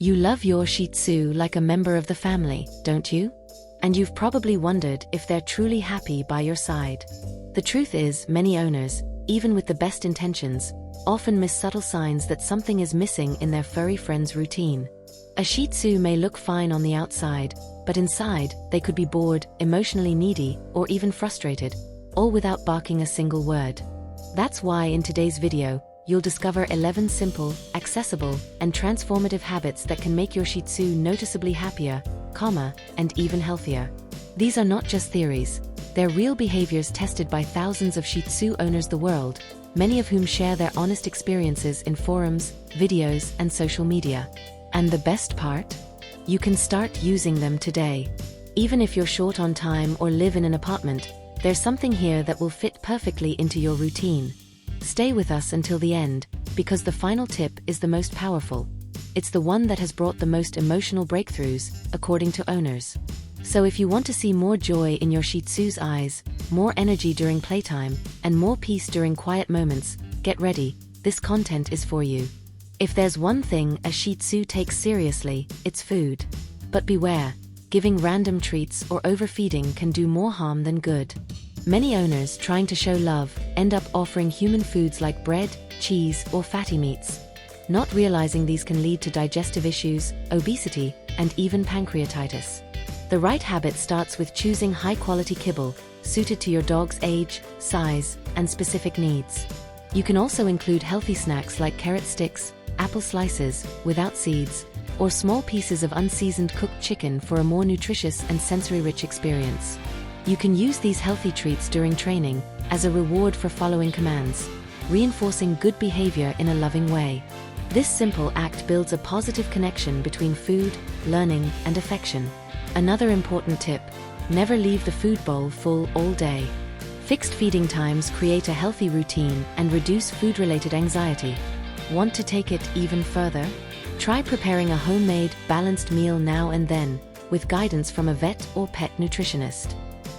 You love your Shih Tzu like a member of the family, don't you? And you've probably wondered if they're truly happy by your side. The truth is, many owners, even with the best intentions, often miss subtle signs that something is missing in their furry friend's routine. A Shih Tzu may look fine on the outside, but inside, they could be bored, emotionally needy, or even frustrated, all without barking a single word. That's why in today's video, you'll discover 11 simple, accessible, and transformative habits that can make your Shih Tzu noticeably happier, calmer, and even healthier. These are not just theories. They're real behaviors tested by thousands of Shih Tzu owners the world, many of whom share their honest experiences in forums, videos, and social media. And the best part? You can start using them today. Even if you're short on time or live in an apartment, there's something here that will fit perfectly into your routine. Stay with us until the end, because the final tip is the most powerful. It's the one that has brought the most emotional breakthroughs, according to owners. So if you want to see more joy in your Shih Tzu's eyes, more energy during playtime, and more peace during quiet moments, get ready, this content is for you. If there's one thing a Shih Tzu takes seriously, it's food. But beware, giving random treats or overfeeding can do more harm than good. Many owners trying to show love end up offering human foods like bread, cheese, or fatty meats, not realizing these can lead to digestive issues, obesity, and even pancreatitis. The right habit starts with choosing high-quality kibble, suited to your dog's age, size, and specific needs. You can also include healthy snacks like carrot sticks, apple slices, without seeds, or small pieces of unseasoned cooked chicken for a more nutritious and sensory-rich experience. You can use these healthy treats during training, as a reward for following commands, reinforcing good behavior in a loving way. This simple act builds a positive connection between food, learning, and affection. Another important tip: never leave the food bowl full all day. Fixed feeding times create a healthy routine and reduce food-related anxiety. Want to take it even further? Try preparing a homemade, balanced meal now and then, with guidance from a vet or pet nutritionist.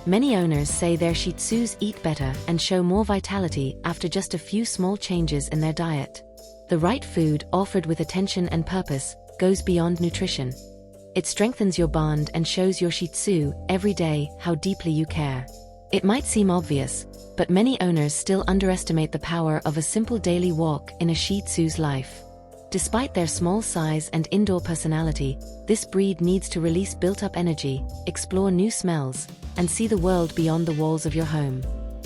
Many owners say their Shih Tzus eat better and show more vitality after just a few small changes in their diet. The right food, offered with attention and purpose, goes beyond nutrition. It strengthens your bond and shows your Shih Tzu every day how deeply you care. It might seem obvious, but many owners still underestimate the power of a simple daily walk in a Shih Tzu's life. Despite their small size and indoor personality, this breed needs to release built-up energy, explore new smells, and see the world beyond the walls of your home.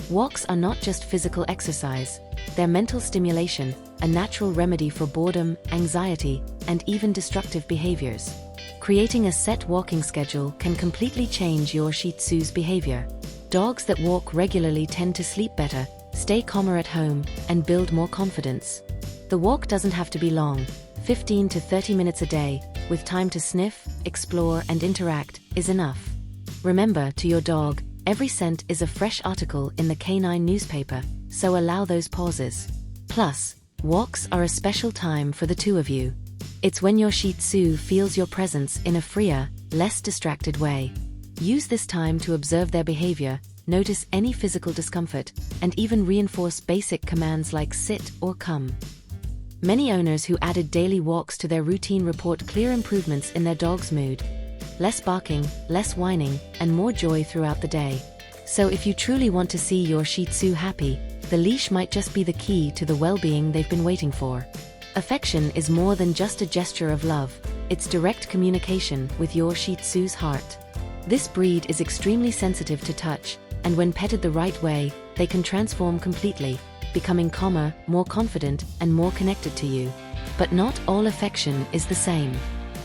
Walks are not just physical exercise, they're mental stimulation, a natural remedy for boredom, anxiety, and even destructive behaviors. Creating a set walking schedule can completely change your Shih Tzu's behavior. Dogs that walk regularly tend to sleep better, stay calmer at home, and build more confidence. The walk doesn't have to be long. 15 to 30 minutes a day, with time to sniff, explore, and interact, is enough. Remember, to your dog, every scent is a fresh article in the canine newspaper, so allow those pauses. Plus, walks are a special time for the two of you. It's when your Shih Tzu feels your presence in a freer, less distracted way. Use this time to observe their behavior, notice any physical discomfort, and even reinforce basic commands like sit or come. Many owners who added daily walks to their routine report clear improvements in their dog's mood. Less barking, less whining, and more joy throughout the day. So if you truly want to see your Shih Tzu happy, the leash might just be the key to the well-being they've been waiting for. Affection is more than just a gesture of love, it's direct communication with your Shih Tzu's heart. This breed is extremely sensitive to touch, and when petted the right way, they can transform completely, becoming calmer, more confident, and more connected to you. But not all affection is the same.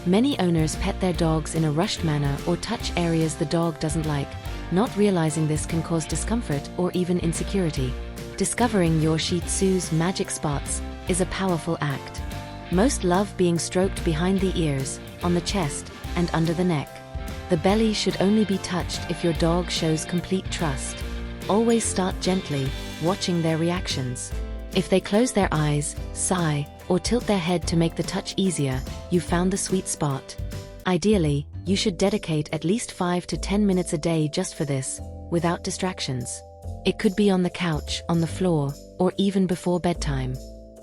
Many owners pet their dogs in a rushed manner or touch areas the dog doesn't like, not realizing this can cause discomfort or even insecurity. Discovering your Shih Tzu's magic spots is a powerful act. Most love being stroked behind the ears, on the chest, and under the neck. The belly should only be touched if your dog shows complete trust. Always start gently, watching their reactions. If they close their eyes, sigh, or tilt their head to make the touch easier, you've found the sweet spot. Ideally, you should dedicate at least 5 to 10 minutes a day just for this, without distractions. It could be on the couch, on the floor, or even before bedtime.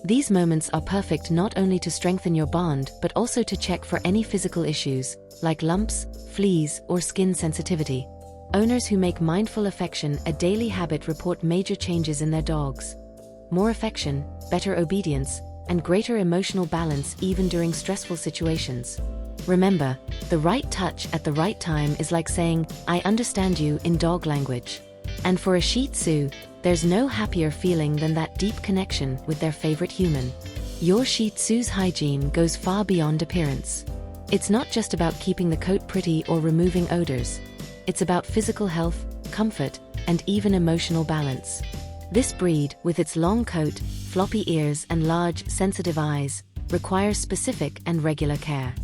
These moments are perfect not only to strengthen your bond but also to check for any physical issues, like lumps, fleas, or skin sensitivity. Owners who make mindful affection a daily habit report major changes in their dogs. More affection, better obedience, and greater emotional balance even during stressful situations. Remember, the right touch at the right time is like saying, "I understand you" in dog language. And for a Shih Tzu, there's no happier feeling than that deep connection with their favorite human. Your Shih Tzu's hygiene goes far beyond appearance. It's not just about keeping the coat pretty or removing odors. It's about physical health, comfort, and even emotional balance. This breed, with its long coat, floppy ears, and large, sensitive eyes, requires specific and regular care.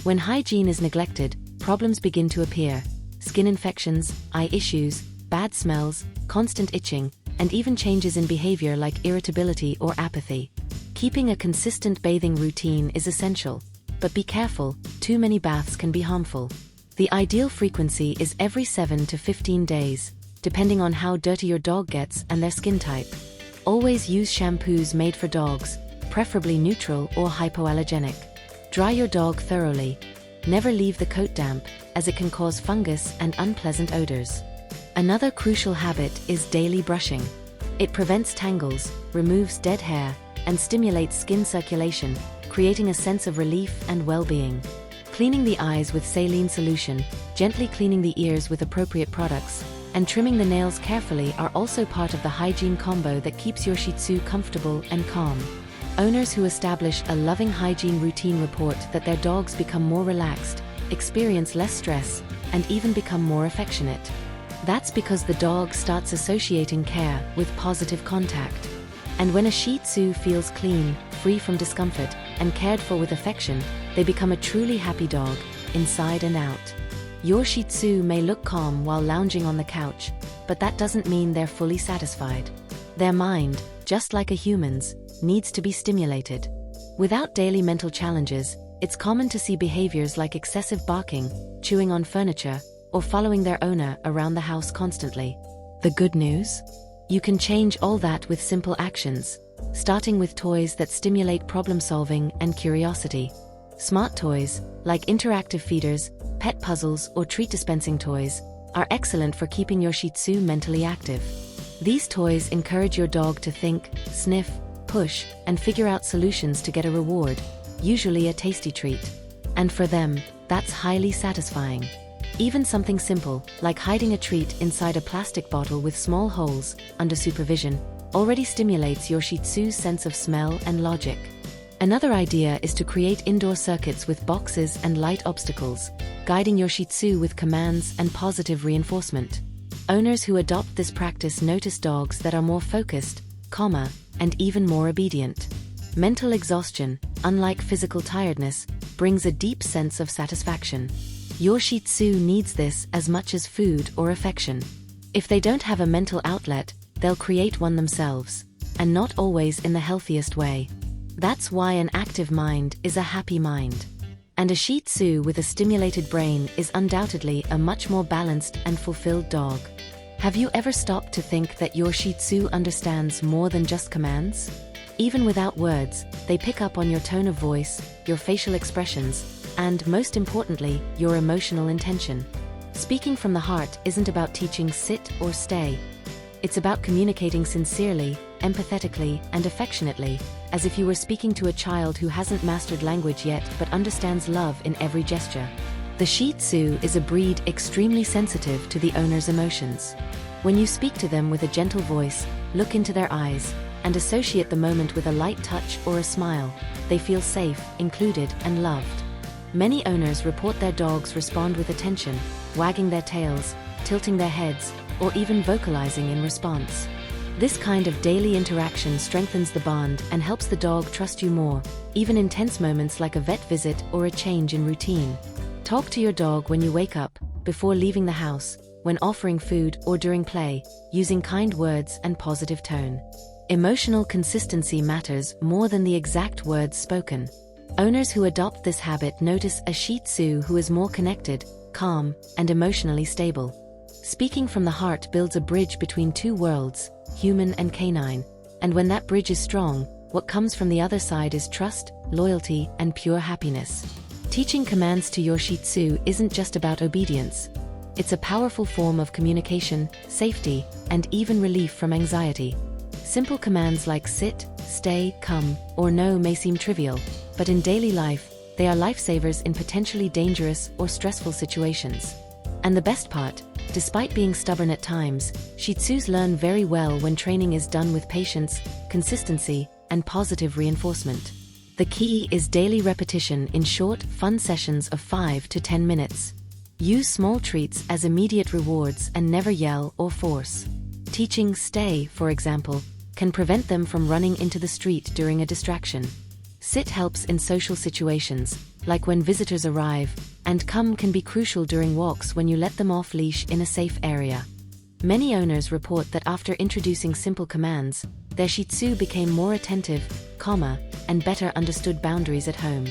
When hygiene is neglected, problems begin to appear: skin infections, eye issues, bad smells, constant itching, and even changes in behavior like irritability or apathy. Keeping a consistent bathing routine is essential, but be careful, too many baths can be harmful. The ideal frequency is every 7 to 15 days, depending on how dirty your dog gets and their skin type. Always use shampoos made for dogs, preferably neutral or hypoallergenic. Dry your dog thoroughly. Never leave the coat damp, as it can cause fungus and unpleasant odors. Another crucial habit is daily brushing. It prevents tangles, removes dead hair, and stimulates skin circulation, creating a sense of relief and well-being. Cleaning the eyes with saline solution, gently cleaning the ears with appropriate products, and trimming the nails carefully are also part of the hygiene combo that keeps your Shih Tzu comfortable and calm. Owners who establish a loving hygiene routine report that their dogs become more relaxed, experience less stress, and even become more affectionate. That's because the dog starts associating care with positive contact. And when a Shih Tzu feels clean, free from discomfort, and cared for with affection, they become a truly happy dog, inside and out. Your Shih Tzu may look calm while lounging on the couch, but that doesn't mean they're fully satisfied. Their mind, just like a human's, needs to be stimulated. Without daily mental challenges, it's common to see behaviors like excessive barking, chewing on furniture, or following their owner around the house constantly. The good news? You can change all that with simple actions, starting with toys that stimulate problem-solving and curiosity. Smart toys, like interactive feeders, pet puzzles, or treat dispensing toys, are excellent for keeping your Shih Tzu mentally active. These toys encourage your dog to think, sniff, push, and figure out solutions to get a reward, usually a tasty treat. And for them, that's highly satisfying. Even something simple, like hiding a treat inside a plastic bottle with small holes, under supervision, already stimulates your Shih Tzu's sense of smell and logic. Another idea is to create indoor circuits with boxes and light obstacles, guiding your Shih Tzu with commands and positive reinforcement. Owners who adopt this practice notice dogs that are more focused, calmer, and even more obedient. Mental exhaustion, unlike physical tiredness, brings a deep sense of satisfaction. Your Shih Tzu needs this as much as food or affection. If they don't have a mental outlet, they'll create one themselves, and not always in the healthiest way. That's why an active mind is a happy mind. And a Shih Tzu with a stimulated brain is undoubtedly a much more balanced and fulfilled dog. Have you ever stopped to think that your Shih Tzu understands more than just commands? Even without words, they pick up on your tone of voice, your facial expressions, and, most importantly, your emotional intention. Speaking from the heart isn't about teaching sit or stay. It's about communicating sincerely, empathetically, and affectionately, as if you were speaking to a child who hasn't mastered language yet but understands love in every gesture. The Shih Tzu is a breed extremely sensitive to the owner's emotions. When you speak to them with a gentle voice, look into their eyes, and associate the moment with a light touch or a smile, they feel safe, included, and loved. Many owners report their dogs respond with attention, wagging their tails, tilting their heads, or even vocalizing in response. This kind of daily interaction strengthens the bond and helps the dog trust you more, even in tense moments like a vet visit or a change in routine. Talk to your dog when you wake up, before leaving the house, when offering food or during play, using kind words and positive tone. Emotional consistency matters more than the exact words spoken. Owners who adopt this habit notice a Shih Tzu who is more connected, calm, and emotionally stable. Speaking from the heart builds a bridge between two worlds, human and canine, and when that bridge is strong, what comes from the other side is trust, loyalty, and pure happiness. Teaching commands to your Shih Tzu isn't just about obedience. It's a powerful form of communication, safety, and even relief from anxiety. Simple commands like sit, stay, come, or no may seem trivial, but in daily life, they are lifesavers in potentially dangerous or stressful situations. And the best part, despite being stubborn at times, Shih Tzus learn very well when training is done with patience, consistency, and positive reinforcement. The key is daily repetition in short, fun sessions of 5 to 10 minutes. Use small treats as immediate rewards and never yell or force. Teaching stay, for example, can prevent them from running into the street during a distraction. Sit helps in social situations, like when visitors arrive, and come can be crucial during walks when you let them off leash in a safe area. Many owners report that after introducing simple commands, their Shih Tzu became more attentive, calmer, and better understood boundaries at home.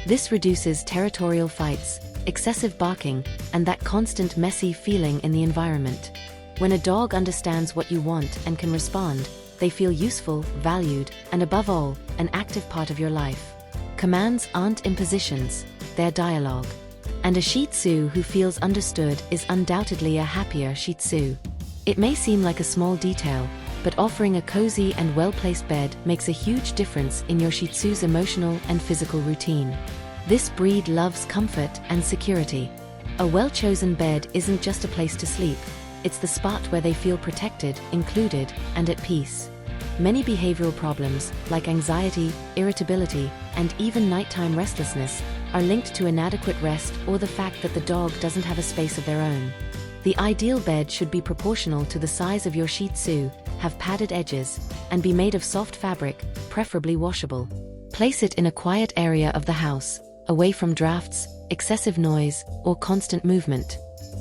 This reduces territorial fights, excessive barking, and that constant messy feeling in the environment. When a dog understands what you want and can respond, they feel useful, valued, and above all, an active part of your life. Commands aren't impositions, they're dialogue. And a Shih Tzu who feels understood is undoubtedly a happier Shih Tzu. It may seem like a small detail, but offering a cozy and well-placed bed makes a huge difference in your Shih Tzu's emotional and physical routine. This breed loves comfort and security. A well-chosen bed isn't just a place to sleep, it's the spot where they feel protected, included, and at peace. Many behavioral problems, like anxiety, irritability, and even nighttime restlessness, are linked to inadequate rest or the fact that the dog doesn't have a space of their own. The ideal bed should be proportional to the size of your Shih Tzu, have padded edges, and be made of soft fabric, preferably washable. Place it in a quiet area of the house, away from drafts, excessive noise, or constant movement.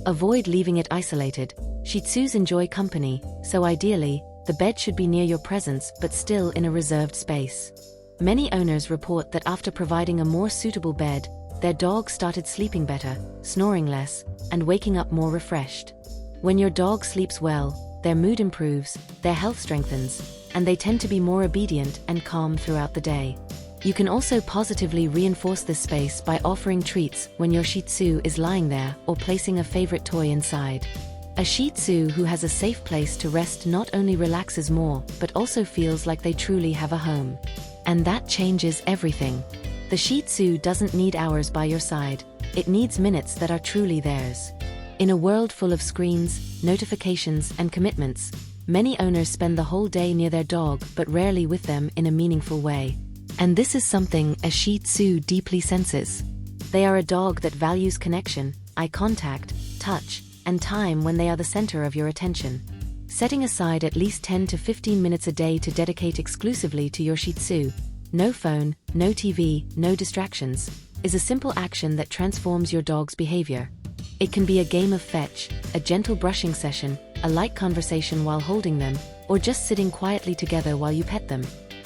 Avoid leaving it isolated. Shih Tzus enjoy company, so ideally, the bed should be near your presence but still in a reserved space. Many owners report that after providing a more suitable bed, their dog started sleeping better, snoring less, and waking up more refreshed. When your dog sleeps well, their mood improves, their health strengthens, and they tend to be more obedient and calm throughout the day. You can also positively reinforce this space by offering treats when your Shih Tzu is lying there or placing a favorite toy inside. A Shih Tzu who has a safe place to rest not only relaxes more, but also feels like they truly have a home. And that changes everything. The Shih Tzu doesn't need hours by your side, it needs minutes that are truly theirs. In a world full of screens, notifications, and commitments, many owners spend the whole day near their dog but rarely with them in a meaningful way. And this is something a Shih Tzu deeply senses. They are a dog that values connection, eye contact, touch, and time when they are the center of your attention. Setting aside at least 10 to 15 minutes a day to dedicate exclusively to your Shih Tzu, no phone, no TV, no distractions, is a simple action that transforms your dog's behavior. It can be a game of fetch, a gentle brushing session, a light conversation while holding them, or just sitting quietly together while you pet them.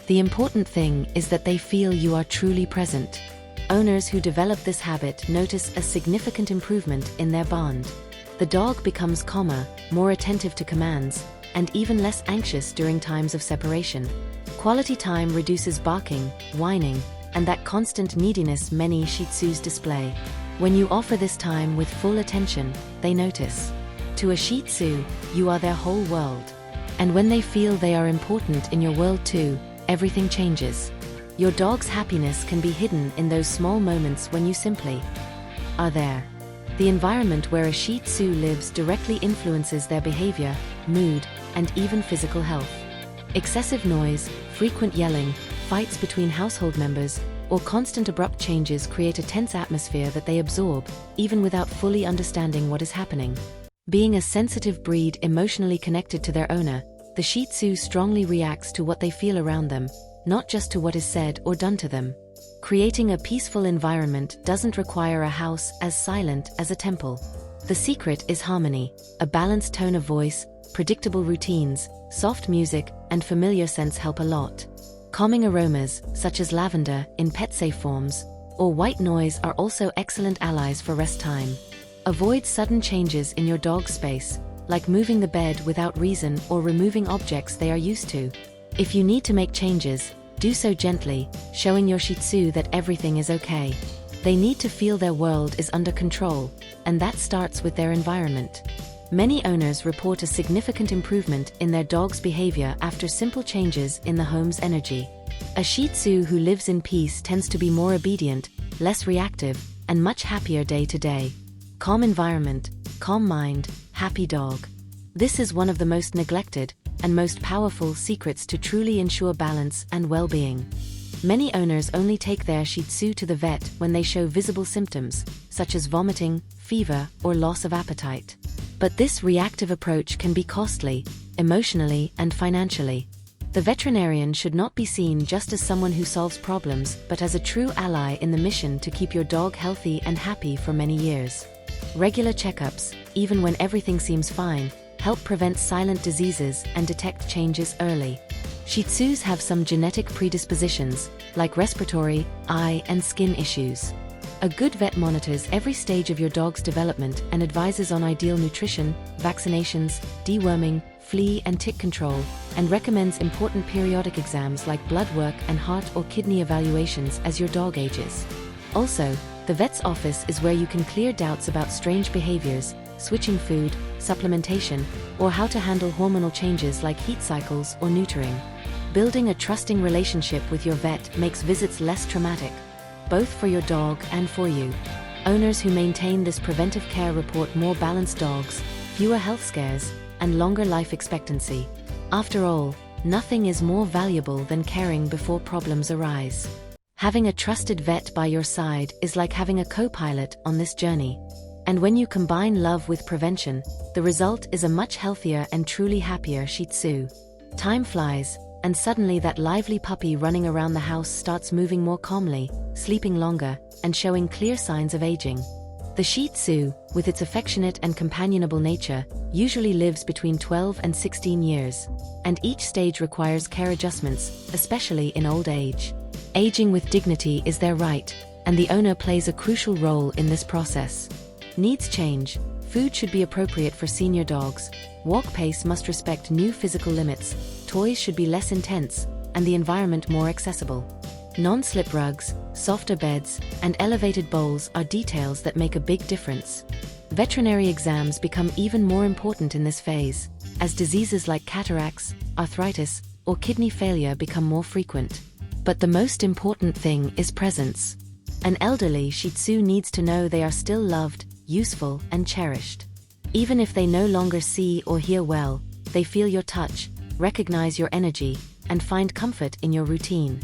The important thing is that they feel you are truly present. Owners who develop this habit notice a significant improvement in their bond. The dog becomes calmer, more attentive to commands, and even less anxious during times of separation. Quality time reduces barking, whining, and that constant neediness many Shih Tzus display. When you offer this time with full attention, they notice. To a Shih Tzu, you are their whole world. And when they feel they are important in your world too, everything changes. Your dog's happiness can be hidden in those small moments when you simply are there. The environment where a Shih Tzu lives directly influences their behavior, mood, and even physical health. Excessive noise, frequent yelling, fights between household members, or constant abrupt changes create a tense atmosphere that they absorb, even without fully understanding what is happening. Being a sensitive breed emotionally connected to their owner, the Shih Tzu strongly reacts to what they feel around them, not just to what is said or done to them. Creating a peaceful environment doesn't require a house as silent as a temple. The secret is harmony, a balanced tone of voice, predictable routines, soft music, and familiar scents help a lot. Calming aromas, such as lavender in pet-safe forms, or white noise are also excellent allies for rest time. Avoid sudden changes in your dog's space, like moving the bed without reason or removing objects they are used to. If you need to make changes, Do so gently, showing your Shih Tzu that everything is okay. They need to feel their world is under control, and that starts with their environment. Many owners report a significant improvement in their dog's behavior after simple changes in the home's energy. A Shih Tzu who lives in peace tends to be more obedient, less reactive, and much happier day to day. Calm environment, calm mind, happy dog. This is one of the most neglected and most powerful secrets to truly ensure balance and well-being. Many owners only take their Shih Tzu to the vet when they show visible symptoms, such as vomiting, fever, or loss of appetite. But this reactive approach can be costly, emotionally and financially. The veterinarian should not be seen just as someone who solves problems, but as a true ally in the mission to keep your dog healthy and happy for many years. Regular checkups, even when everything seems fine, help prevent silent diseases and detect changes early. Shih Tzus have some genetic predispositions, like respiratory, eye, and skin issues. A good vet monitors every stage of your dog's development and advises on ideal nutrition, vaccinations, deworming, flea and tick control, and recommends important periodic exams like blood work and heart or kidney evaluations as your dog ages. Also, the vet's office is where you can clear doubts about strange behaviors, switching food, supplementation, or how to handle hormonal changes like heat cycles or neutering. Building a trusting relationship with your vet makes visits less traumatic, both for your dog and for you. Owners who maintain this preventive care report more balanced dogs, fewer health scares, and longer life expectancy. After all, nothing is more valuable than caring before problems arise. Having a trusted vet by your side is like having a co-pilot on this journey. And when you combine love with prevention, the result is a much healthier and truly happier Shih Tzu. Time flies, and suddenly that lively puppy running around the house starts moving more calmly, sleeping longer, and showing clear signs of aging. The Shih Tzu, with its affectionate and companionable nature, usually lives between 12 and 16 years, and each stage requires care adjustments, especially in old age. Aging with dignity is their right, and the owner plays a crucial role in this process. Needs change. Food should be appropriate for senior dogs, walk pace must respect new physical limits, toys should be less intense, and the environment more accessible. Non-slip rugs, softer beds, and elevated bowls are details that make a big difference. Veterinary exams become even more important in this phase, as diseases like cataracts, arthritis, or kidney failure become more frequent. But the most important thing is presence. An elderly Shih Tzu needs to know they are still loved, useful, and cherished. Even if they no longer see or hear well, they feel your touch, recognize your energy, and find comfort in your routine.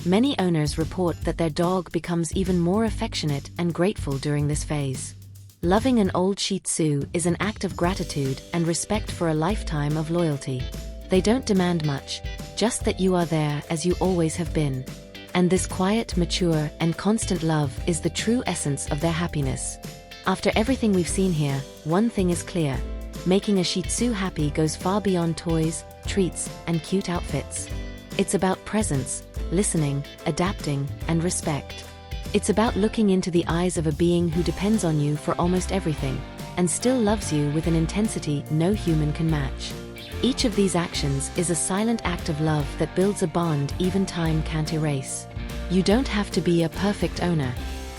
Many owners report that their dog becomes even more affectionate and grateful during this phase. Loving an old Shih Tzu is an act of gratitude and respect for a lifetime of loyalty. They don't demand much, just that you are there as you always have been. And this quiet, mature, and constant love is the true essence of their happiness. After everything we've seen here, one thing is clear. Making a Shih Tzu happy goes far beyond toys, treats, and cute outfits. It's about presence, listening, adapting, and respect. It's about looking into the eyes of a being who depends on you for almost everything, and still loves you with an intensity no human can match. Each of these actions is a silent act of love that builds a bond even time can't erase. You don't have to be a perfect owner.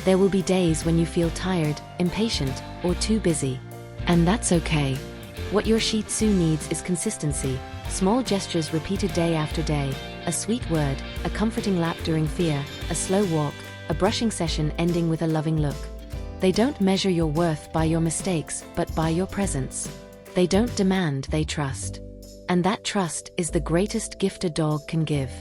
There will be days when you feel tired, impatient, or too busy. And that's okay. What your Shih Tzu needs is consistency, small gestures repeated day after day, a sweet word, a comforting lap during fear, a slow walk, a brushing session ending with a loving look. They don't measure your worth by your mistakes, but by your presence. They don't demand, they trust. And that trust is the greatest gift a dog can give.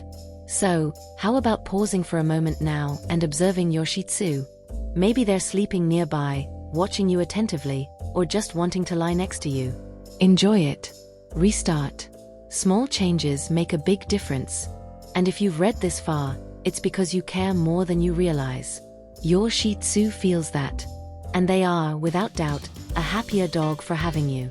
So, how about pausing for a moment now and observing your Shih Tzu? Maybe they're sleeping nearby, watching you attentively, or just wanting to lie next to you. Enjoy it. Restart. Small changes make a big difference. And if you've read this far, it's because you care more than you realize. Your Shih Tzu feels that. And they are, without doubt, a happier dog for having you.